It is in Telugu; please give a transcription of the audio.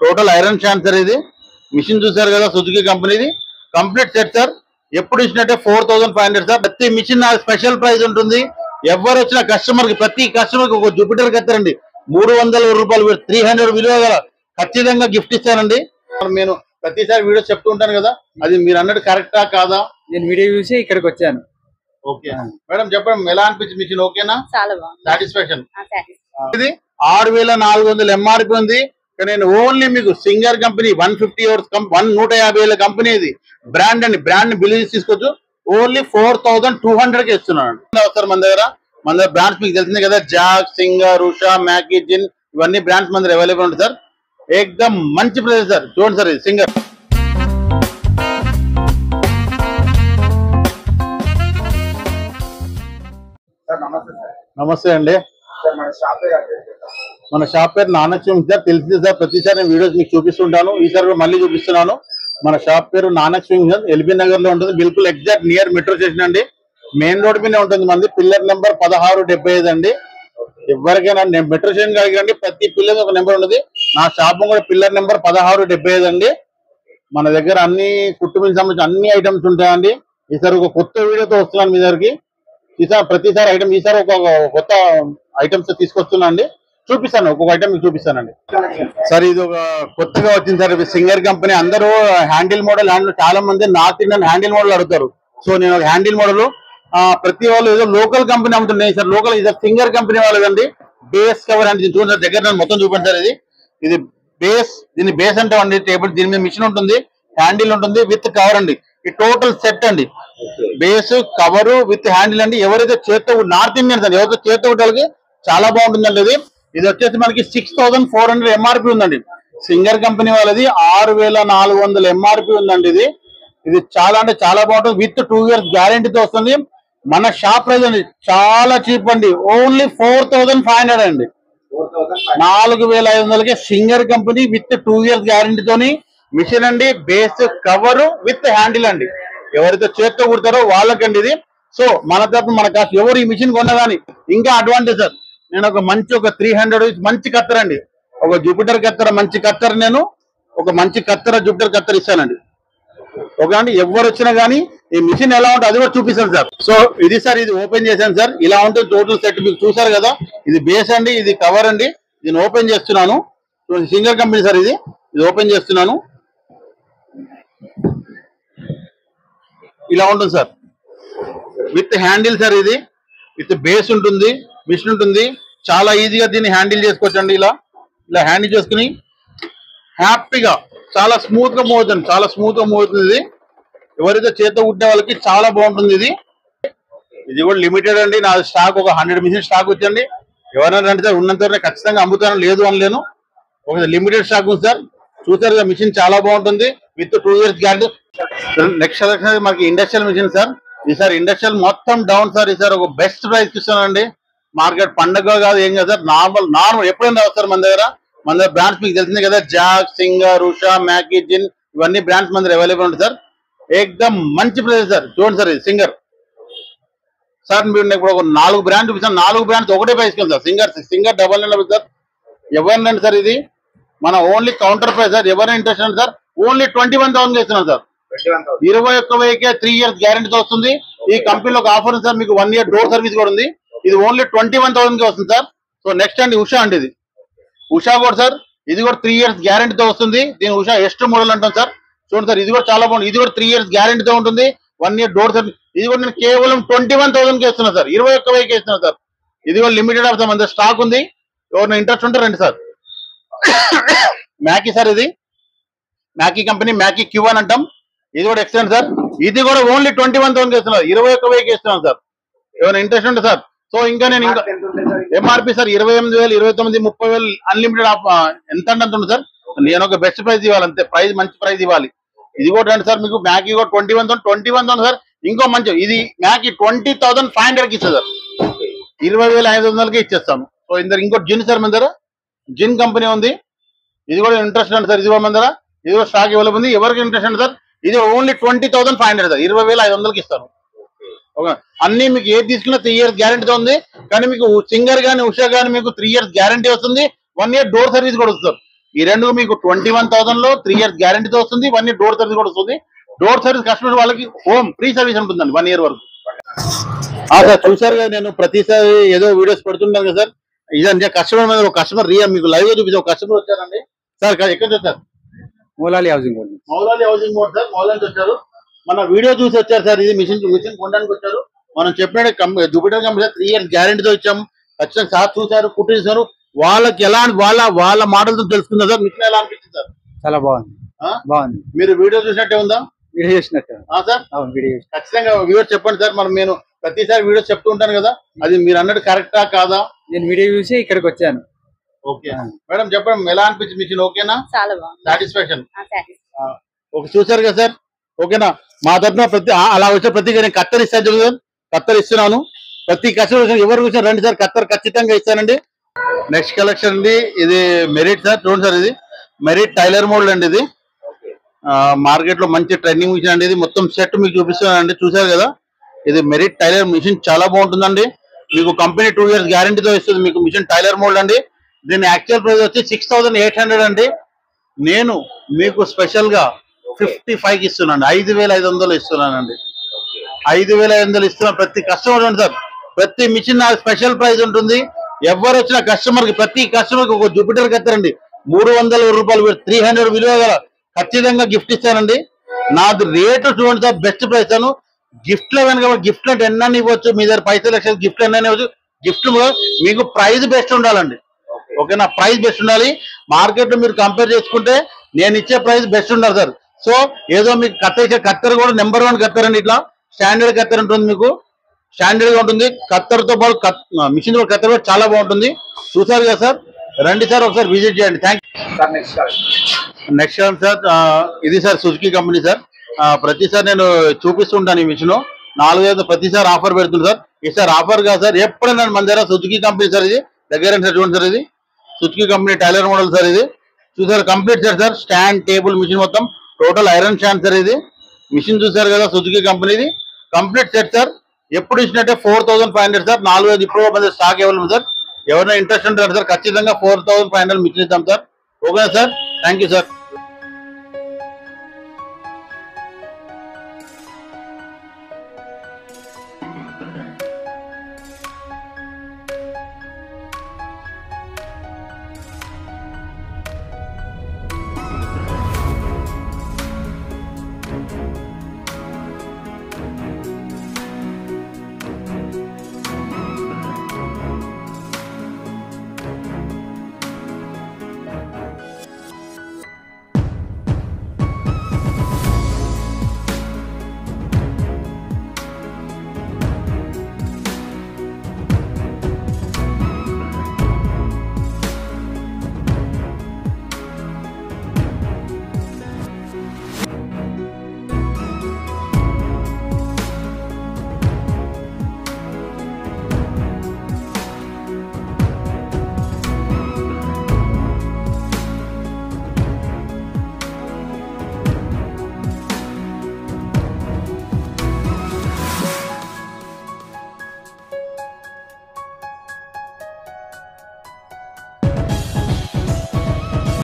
టోటల్ ఐరన్ షాన్ సార్ ఇది. మిషన్ చూసారు కదా, సుజుకి కంపెనీది కంప్లీట్ సెట్ సార్. ఎప్పుడు ఇచ్చినట్టే 4500 సార్. ప్రతి మిషన్ స్పెషల్ ప్రైస్ ఉంటుంది. ఎవరు వచ్చిన కస్టమర్ కి, ప్రతి కస్టమర్ కి ఒక జూపిటర్ కత్తారండి 300 రూపాయలు 300 విలువ గల ఖచ్చితంగా గిఫ్ట్ ఇస్తానండి. నేను ప్రతిసారి వీడియో చెప్తూ ఉంటాను కదా, అది మీరు అన్నట్టు కరెక్టా కాదా? నేను వీడియో చూసి ఇక్కడికి వచ్చాను. ఓకే మేడం, చెప్పండి ఎలా అనిపించింది మిషన్? ఓకేనా? చాలా బాగుంది. సాటిస్ఫాక్షన్. ఇది 6400 ఎంఆర్పి ఉంది. నేను ఓన్లీ మీకు సింగర్ కంపెనీ 150 అవర్స్ 150 కంపెనీ ఇది బ్రాండ్ అండి. బ్రాండ్ బిల్ తీసుకోవచ్చు. ఓన్లీ 4200 కి ఇస్తున్నాను. మన దగ్గర బ్రాండ్స్ మీకు తెలిసింది కదా, జాక్, సింగర్, ఉషా, మ్యాకీ, జిన్ ఇవన్నీ బ్రాండ్స్ మన దగ్గర అవైలబుల్ ఉంటుంది సార్. ఏకదమ్ మంచి ప్రైస్ సార్. చూడండి సార్, ఇది సింగర్. నమస్తే అండి. మన షాప్ పేరు నానక్ సార్. తెలిసింది సార్, ప్రతిసారి నేను వీడియోస్ మీకు చూపిస్తుంటాను. ఈసారి కూడా మళ్ళీ చూపిస్తున్నాను. మన షాప్ పేరు Nanak swing sir. LB Nagar లో ఉంటుంది. బిల్కుల్ ఎగ్జాక్ట్ నియర్ మెట్రో స్టేషన్ అండి. మెయిన్ రోడ్ మీద ఉంటుంది. మంది పిల్లర్ నెంబర్ 1675 అండి. ఎవరికైనా మెట్రో స్టేషన్ కాదండి, ప్రతి పిల్లర్ ఒక నెంబర్ ఉన్నది. నా షాప్ కూడా పిల్లర్ నెంబర్ 1675 అండి. మన దగ్గర అన్ని కుటుంబానికి సంబంధించిన అన్ని ఐటమ్స్ ఉంటాయండి. ఈసారి ఒక కొత్త వీడియోతో వస్తున్నాను మీ దగ్గరికి. ఈసారి ప్రతిసారి ఐటమ్, ఈసారి ఒక కొత్త ఐటమ్స్ తీసుకొస్తున్నా అండి. చూపిస్తాను, ఒక్కొక్క ఐటమ్ మీకు చూపిస్తానండి. సార్ ఇది ఒక కొత్తగా వచ్చింది సార్, సింగర్ కంపెనీ. అందరూ హ్యాండిల్ మోడల్ చాలా మంది నార్త్ ఇండియన్ హ్యాండిల్ మోడల్ అడుగుతారు. సో నేను ఒక హ్యాండిల్ మోడల్ ప్రతి వాళ్ళు ఏదో లోకల్ కంపెనీ అమ్ముతున్నాయి సార్. లోకల్ ఇది సింగర్ కంపెనీ వాళ్ళదండి. బేస్ కవర్ అంటే చూడండి సార్, దగ్గర మొత్తం చూపండి సార్. ఇది బేస్, దీన్ని బేస్ అంటే అండి టేబుల్. దీని మీద మిషన్ ఉంటుంది, హ్యాండిల్ ఉంటుంది విత్ కవర్ అండి. ఈ టోటల్ సెట్ అండి. బేస్, కవర్ విత్ హ్యాండిల్ అండి. ఎవరైతే చేత్తో నార్త్ ఇండియన్స్ అండి, ఎవరైతే చేత్తో వాళ్ళకి చాలా బాగుంటుందండి. ఇది వచ్చేసి మనకి 6400 ఎంఆర్పి ఉందండి. సింగర్ కంపెనీ వాళ్ళది 6400 ఎంఆర్పి ఉందండి. ఇది చాలా అంటే చాలా బాగుంటుంది. విత్ 2 years గ్యారంటీతో వస్తుంది. మన షాప్ ప్రైస్ అండి చాలా చీప్ అండి. ఓన్లీ 4500 అండి. 4500కి సింగర్ కంపెనీ విత్ 2 years గ్యారంటీతోని మిషన్ అండి. బేస్, కవర్ విత్ హ్యాండిల్ అండి. ఎవరైతే చేత్తో కుడతారో వాళ్ళకండి ఇది. సో మన తరపు మన కాస్ట్ ఎవరు ఈ మిషన్ కొన్నా కానీ ఇంకా అడ్వాంటేజ్ సార్. నేను ఒక 300 మంచి కత్తెర అండి, ఒక జూపిటర్ కత్తెర మంచి కత్తెర, నేను ఒక మంచి కత్తెర జూపిటర్ కత్తెర ఇస్తానండి. ఓకే అండి. ఎవరు వచ్చినా కానీ ఈ మిషన్ ఎలా ఉంటుంది అది కూడా చూపిస్తాను సార్. సో ఇది సార్, ఇది ఓపెన్ చేశాను సార్. ఇలా ఉంటుంది టోటల్ సెట్. మీకు చూసారు కదా, ఇది బేస్ అండి, ఇది కవర్ అండి. దీన్ని ఓపెన్ చేస్తున్నాను. Singer company sir. ఇది ఓపెన్ చేస్తున్నాను. ఇలా ఉంటుంది సార్ విత్ హ్యాండిల్ సార్. ఇది విత్ బేస్ ఉంటుంది, మిషన్ ఉంటుంది. చాలా ఈజీగా దీన్ని హ్యాండిల్ చేసుకోవచ్చండి. ఇలా హ్యాండిల్ చేసుకుని హ్యాపీగా చాలా స్మూత్ గా మూవ్ అవుతుంది. చాలా స్మూత్ గా మూవ్ అవుతుంది. ఇది ఎవరైతే చేతితో కుట్టే వాళ్ళకి చాలా బాగుంటుంది. ఇది కూడా లిమిటెడ్ అండి. నా స్టాక్ ఒక 100 మిషన్ స్టాక్ వచ్చండి. ఎవరైనా అంటే సార్ ఉన్నంత ఖచ్చితంగా అమ్ముతాను, లేదు అనలేను. ఒక లిమిటెడ్ స్టాక్ ఉంది సార్. చూసారు కదా, మిషన్ చాలా బాగుంటుంది విత్ 2 years గ్యారంటీ. నెక్స్ట్ మనకి ఇండస్ట్రియల్ మిషన్ సార్. ఈసారి ఇండస్ట్రియల్ మొత్తం డౌన్ సార్. ఈసారి ఒక బెస్ట్ ప్రైస్ ఇస్తున్నానండి. మార్కెట్ పండగ కాదు, ఏం కాదు సార్. నార్మల్ ఎప్పుడైనా వస్తారు మన దగ్గర బ్రాండ్స్ మీకు తెలిసింది కదా, జాక్, సింగర్, ఉషా, మ్యాకీ, జిన్ ఇవన్నీ బ్రాండ్స్ మన దగ్గర అవైలబుల్ ఉంటుంది సార్. ఏకదమ్ మంచి ప్రైస్ సార్. చూడండి సార్, ఇది సింగర్ సార్. మీరు ఇప్పుడు ఒక 4 బ్రాండ్ చూపిస్తాను. 4 బ్రాండ్స్ ఒకటే ప్రైస్ సార్. Singer 99 sir. ఎవరినండి సార్, ఇది మన ఓన్లీ కౌంటర్ ప్రైస్ సార్. ఎవరైనా ఇంట్రెస్ట్ అండి సార్, ఓన్లీ 21,000 ఇస్తున్నాం సార్. 21,000కే 3 years గ్యారంటీతో వస్తుంది. ఈ కంపెనీలో ఒక ఆఫర్ ఉంది సార్, మీకు 1 year డోర్ సర్వీస్ కూడా ఉంది. ఇది ఓన్లీ 21,000కి వస్తుంది సార్. సో నెక్స్ట్ అండి ఉషా అండి. ఇది ఉషా కూడా సార్. ఇది కూడా 3 years గ్యారంటీతో వస్తుంది. దీని ఉషా ఎస్ట్ మోడల్ అంటాం సార్. చూడండి సార్, ఇది కూడా చాలా బాగుంది. ఇది కూడా 3 years గ్యారంటీతో ఉంటుంది. 1 year డోర్ సర్వీస్. ఇది కూడా నేను కేవలం 21,000కి ఇస్తున్నా సార్. 21,000కి ఇస్తున్నా సార్. ఇది కూడా లిమిటెడ్ ఆఫ్ మన స్టాక్ ఉంది. ఎవరైనా ఇంట్రెస్ట్ ఉంటే రండి సార్. మ్యాకీ సార్. ఇది మ్యాకీ కంపెనీ, మ్యాకీ Q1 అంటాం. ఇది కూడా ఎక్సలెంట్ సార్. ఇది కూడా ఓన్లీ 21,000కి ఇస్తున్నారు. 21,000కి ఇస్తున్నాను సార్. ఏమైనా ఇంట్రెస్ట్ ఉంటే సార్. సో ఇంకా నేను ఇంకా ఎంఆర్పి సార్ 28,000, 29,000, 30,000 అన్లిమిటెడ్ ఆఫ్ ఎంత అంటే ఉంది సార్. నేను ఒక బెస్ట్ ప్రైస్ ఇవ్వాలి అంతే. ప్రైస్ మంచి ప్రైస్ ఇవ్వాలి. ఇది కూడా రండి సార్. మీకు మ్యాకీ కూడా 21,000 సార్. ఇంకో మంచి ఇది మ్యాకీ 20,500కి ఇస్తుంది సార్. 20,500కి ఇచ్చేస్తాము. సో ఇంకో జిన్ సార్ మన దగ్గర జిన్ కంపెనీ ఉంది. ఇది కూడా ఇంట్రెస్ట్ అండి సార్. ఇది కూడా మన దగ్గర ఇది కూడా స్టాక్ అవైలబుల్ ఉంది. ఎవరికి ఇంట్రెస్ట్ అండి సార్. ఇది ఓన్లీ 20,500 సార్. 20,500కి ఇస్తాను. ఓకే. అన్ని మీకు ఏది తీసుకున్నా 3 years గ్యారంటీతో ఉంది. కానీ మీకు సింగర్ కానీ ఉషా కానీ మీకు 3 years గ్యారంటీ వస్తుంది. 1 year డోర్ సర్వీస్ కూడా వస్తుంది. ఈ రెండు మీకు 21,000 లో 3 years గ్యారంటీతో వస్తుంది. 1 year డోర్ సర్వీస్ కూడా వస్తుంది. డోర్ సర్వీస్ కస్టమర్ వాళ్ళకి హోమ్ ఫ్రీ సర్వీస్ ఉంటుందండి 1 year వరకు. సార్ చూసారు కదా, నేను ప్రతిసారి ఏదో వీడియోస్ పెడుతుంటాను కదా సార్. ఇదంటే కస్టమర్ మీద ఒక కస్టమర్ రియల్ మీకు లైవ్ గా చూపించే ఒక కస్టమర్ వచ్చారండి సార్. ఎక్కడ వచ్చారు? Moulali housing board. Moulali housing board sir. Moulali వచ్చారు, మన వీడియో చూసి వచ్చారు సార్. ఇది మిషన్ కొనడానికి వచ్చారు. మనం చెప్పినట్టు జూపిటర్ కంపెనీ 3 years గ్యారంటీతో ఇచ్చాము. ఖచ్చితంగా సార్ చూసారు, కుట్టించారు. వాళ్ళకి ఎలా వాళ్ళ మాటలతో తెలుసుకుందా సార్? మిషన్ ఎలా అనిపించింది సార్? చాలా బాగుంది. బాగుంది. మీరు వీడియో చూసినట్టే ఉందా? వీడియో చేసినట్టు సార్. అవును, వీడియో చేసి ఖచ్చితంగా వ్యూవర్స్ చెప్పండి సార్. మనం నేను ప్రతిసారి వీడియోస్ చెప్తూ ఉంటాను కదా, అది మీరు అన్నట్టు కరెక్టా కాదా? నేను వీడియో చూసి ఇక్కడికి వచ్చాను. ఓకే మేడం, చెప్పండి ఎలా అనిపించింది మిషన్? ఓకేనా? చాలా బాగుంది. సాటిస్ఫాక్షన్ చూసారు కదా సార్? ఓకేనా? మా తరఫున అలా వచ్చే ప్రతి నేను కత్తర్ ఇస్తాను సార్. కత్తర్ ఇస్తున్నాను. ప్రతి కస్టమర్ ఎవరు వచ్చినా రండి సార్, కత్తర్ ఖచ్చితంగా ఇస్తానండి. నెక్స్ట్ కలెక్షన్ అండి, ఇది మెరిట్ సార్. చూడండి సార్, ఇది మెరిట్ టైలర్ మోల్డ్ అండి. ఇది మార్కెట్ లో మంచి ట్రెండింగ్ మిషన్ అండి. ఇది మొత్తం సెట్ మీకు చూపిస్తున్నానండి. చూసారు కదా, ఇది మెరిట్ టైలర్ మిషన్ చాలా బాగుంటుందండి. మీకు కంపెనీ 2 years గ్యారంటీతో ఇస్తుంది మీకు మిషన్ టైలర్ మోల్డ్ అండి. దీని యాక్చువల్ ప్రైస్ వచ్చి 6,800 అండి. నేను మీకు స్పెషల్ గా 55కి ఇస్తున్నాను. 5,500 ఇస్తున్నానండి. 5,500 ఇస్తున్నా. ప్రతి కస్టమర్ ఉంది సార్. ప్రతి మిషన్ స్పెషల్ ప్రైస్ ఉంటుంది. ఎవరు వచ్చిన కస్టమర్ కి ప్రతి కస్టమర్ కి ఒక జూపిటర్ కత్తారండి 300 రూపాయలు 300 విలువ గల ఖచ్చితంగా గిఫ్ట్ ఇస్తానండి. నాది రేటు చూడండి సార్, బెస్ట్ ప్రైస్ అను. గిఫ్ట్ లో కనుక గిఫ్ట్ అంటే ఎన్నని ఇవ్వచ్చు. మీ దగ్గర పైసలు లక్షలు గిఫ్ట్ ఎన్నని ఇవ్వచ్చు. గిఫ్ట్ మీకు ప్రైస్ బెస్ట్ ఉండాలండి. ఓకేనా? ప్రైస్ బెస్ట్ ఉండాలి. మార్కెట్ లో మీరు కంపేర్ చేసుకుంటే నేను ఇచ్చే ప్రైస్ బెస్ట్ ఉండాలి సార్. సో ఏదో మీకు కత్తెర కూడా నెంబర్ 1 కత్తెర అండి. ఇట్లా స్టాండర్డ్ కత్తెర ఉంటుంది, మీకు స్టాండర్డ్ గా ఉంటుంది. కత్తెరతో పాటు మిషన్ కత్తెర కూడా చాలా బాగుంటుంది. చూసారు కదా సార్? రండి సార్, ఒకసారి విజిట్ చేయండి. Thank you. నెక్స్ట్ సార్, ఇది సార్ సుజుకి కంపెనీ సార్. ప్రతిసారి నేను చూపిస్తుంటాను ఈ మిషన్. 4,000 ప్రతిసారి ఆఫర్ పెడుతుంది సార్. ఈసారి ఆఫర్ కాదు సార్, ఎప్పుడైనా మన దగ్గర సుజుకి కంపెనీ సార్. ఇది దగ్గర సార్, చూడండి సార్, ఇది Suzuki company tailor model sir. ఇది చూసారు, complete set sir. Stand, table, machine మొత్తం టోటల్ ఐరన్ స్టాండ్ సార్. ఇది మిషన్ చూసారు కదా, సుజుకి కంపెనీది కంప్లీట్ సెట్ సార్. ఎప్పుడు ఇచ్చినట్టే 4,500 సార్. 4,000 ఇప్పుడు మన స్టాక్ అవైలబుల్ సార్. ఎవరైనా ఇంట్రెస్ట్ ఉంటారు సార్, ఖచ్చితంగా 4,500 మిషన్ ఇద్దాం sir. Okay sir, thank you sir.